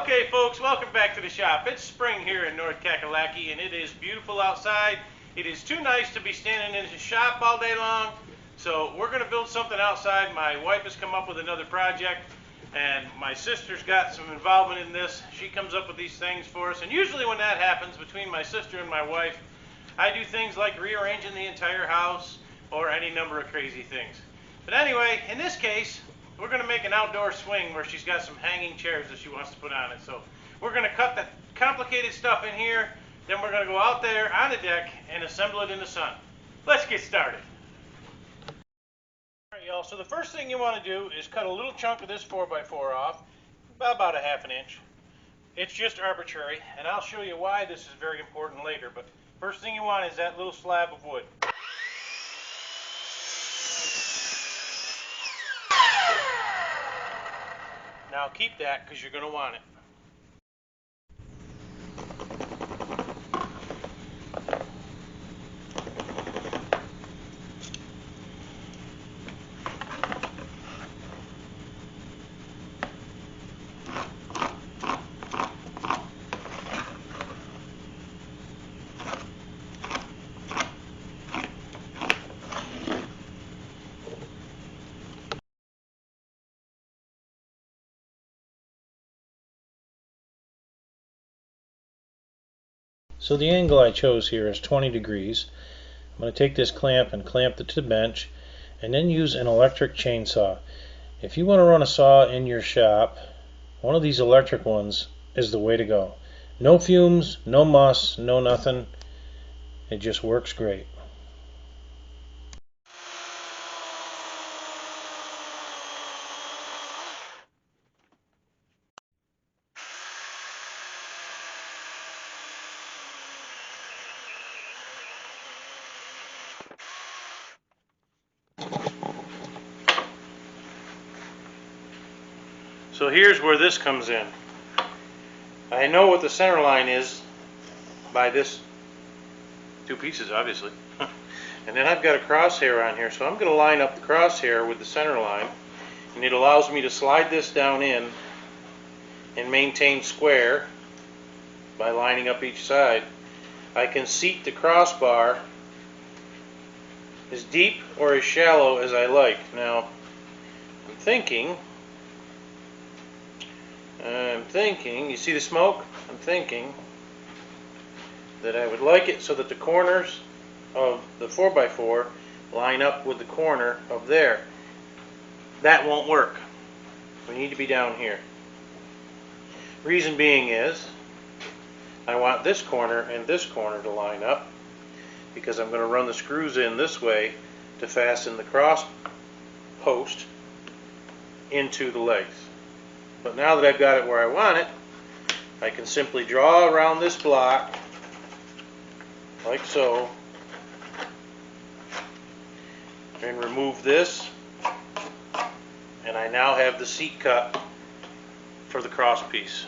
Okay folks, welcome back to the shop. It's spring here in North Kakalaki and it is beautiful outside. It is too nice to be standing in the shop all day long. So we're going to build something outside. My wife has come up with another project and my sister's got some involvement in this. She comes up with these things for us, and usually when that happens between my sister and my wife, I do things like rearranging the entire house or any number of crazy things. But anyway, in this case, we're going to make an outdoor swing where she's got some hanging chairs that she wants to put on it. So we're going to cut the complicated stuff in here, then we're going to go out there on the deck and assemble it in the sun. Let's get started. Alright y'all, so the first thing you want to do is cut a little chunk of this 4x4 off, about a ½ inch. It's just arbitrary, and I'll show you why this is very important later, but first thing you want is that little slab of wood. Now keep that because you're going to want it. So the angle I chose here is 20 degrees. I'm going to take this clamp and clamp it to the bench and then use an electric chainsaw. If you want to run a saw in your shop, one of these electric ones is the way to go. No fumes, no muss, no nothing. It just works great. So here's where this comes in. I know what the center line is by this two pieces, obviously. And then I've got a crosshair on here, so I'm going to line up the crosshair with the center line, and it allows me to slide this down in and maintain square by lining up each side. I can seat the crossbar as deep or as shallow as I like. Now, I'm thinking, you see the smoke? I'm thinking that I would like it so that the corners of the 4x4 line up with the corner of there. That won't work. We need to be down here. Reason being is I want this corner and this corner to line up because I'm going to run the screws in this way to fasten the cross post into the legs. But now that I've got it where I want it, I can simply draw around this block like so and remove this, and I now have the seat cut for the cross piece.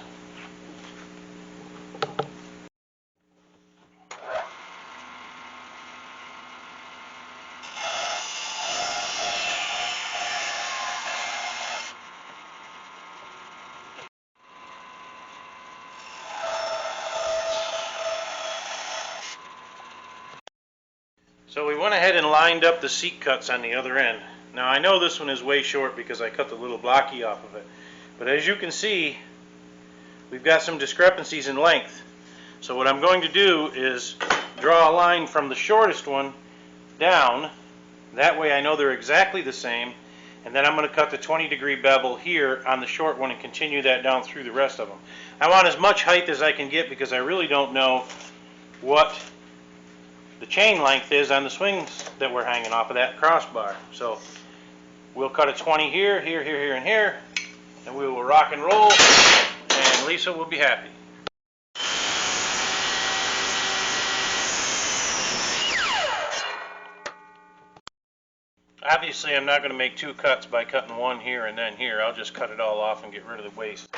So we went ahead and lined up the seat cuts on the other end. Now I know this one is way short because I cut the little blocky off of it. But as you can see, we've got some discrepancies in length. So what I'm going to do is draw a line from the shortest one down. That way I know they're exactly the same. And then I'm going to cut the 20-degree bevel here on the short one and continue that down through the rest of them. I want as much height as I can get because I really don't know what the chain length is on the swings that we're hanging off of that crossbar. So we'll cut a 20 here, here, here, here, and here, and we will rock and roll, and Lisa will be happy. Obviously I'm not going to make two cuts by cutting one here and then here. I'll just cut it all off and get rid of the waste.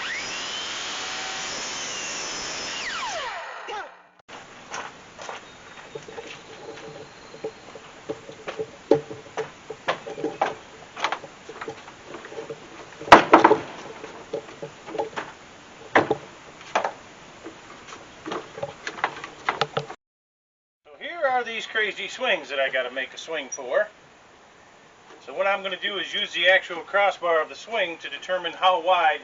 are these crazy swings that I got to make a swing for. So what I'm going to do is use the actual crossbar of the swing to determine how wide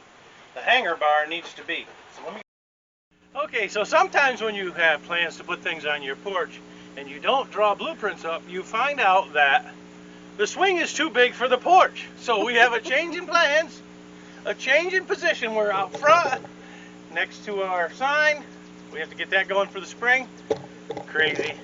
the hanger bar needs to be. So let me. Okay, so sometimes when you have plans to put things on your porch and you don't draw blueprints up, you find out that the swing is too big for the porch. So we have a change in plans, a change in position. We're out front next to our sign. We have to get that going for the spring. Crazy.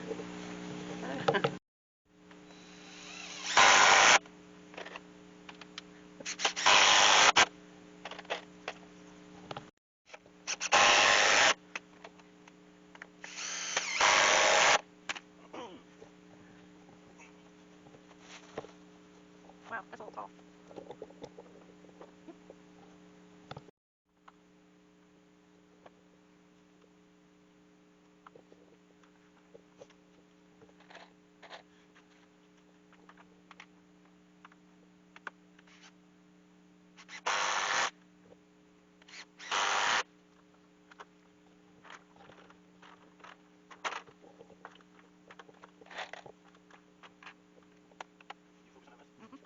Wow, that's a little tall.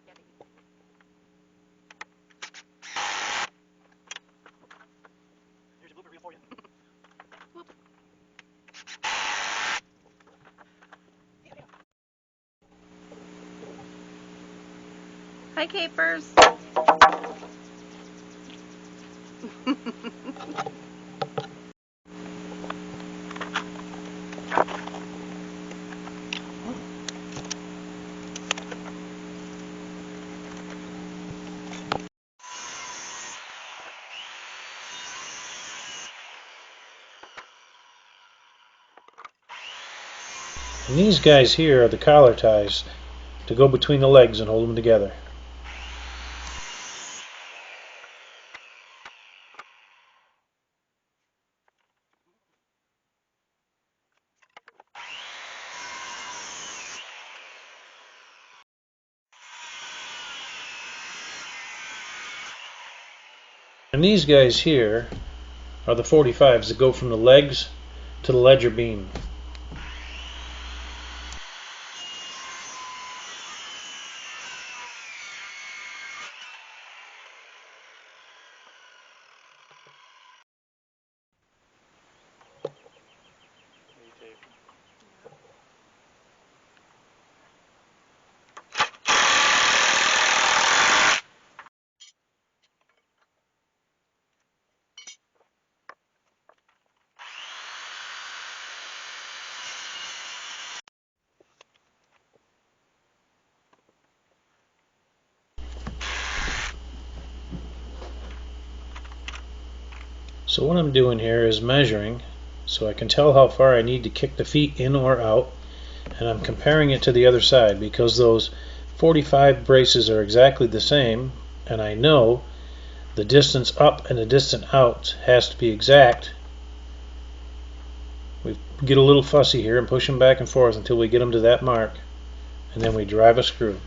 Yeah, baby. Here's your blooper reel for you. Whoop. Hi, capers. And these guys here are the collar ties to go between the legs and hold them together. And these guys here are the 45s that go from the legs to the ledger beam. So what I'm doing here is measuring so I can tell how far I need to kick the feet in or out, and I'm comparing it to the other side because those 45 braces are exactly the same, and I know the distance up and the distance out has to be exact. We get a little fussy here and push them back and forth until we get them to that mark, and then we drive a screw.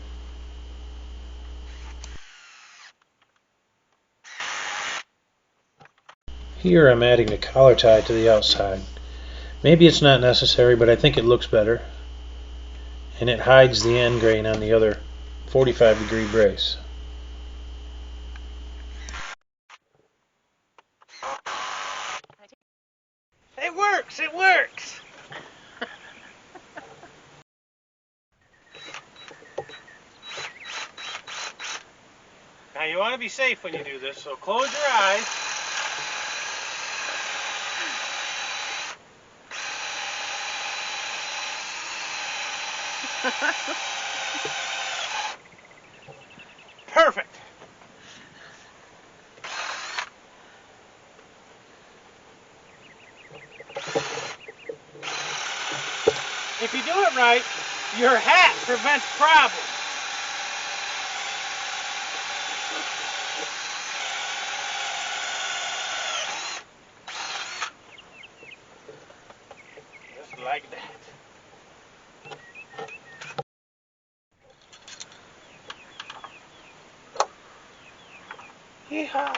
Here I'm adding the collar tie to the outside. Maybe it's not necessary, but I think it looks better, and it hides the end grain on the other 45-degree brace. It works! It works! Now you want to be safe when you do this, so close your eyes. Perfect! If you do it right, your hat prevents problems. Just like that. Yeehaw!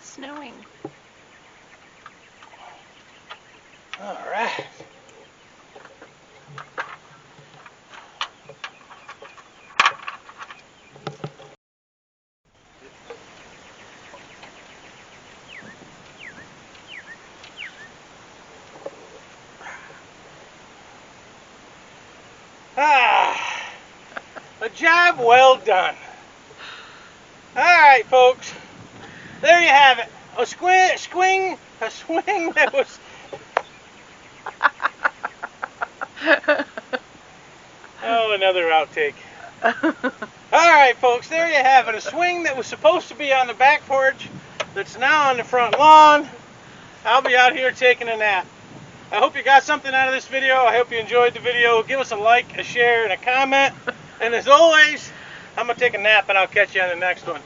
snowing. All right. A job well done. All right, folks. There you have it. A swing that was. Oh, another outtake. All right, folks. There you have it. A swing that was supposed to be on the back porch, that's now on the front lawn. I'll be out here taking a nap. I hope you got something out of this video. I hope you enjoyed the video. Give us a like, a share, and a comment. And as always, I'm going to take a nap and I'll catch you on the next one.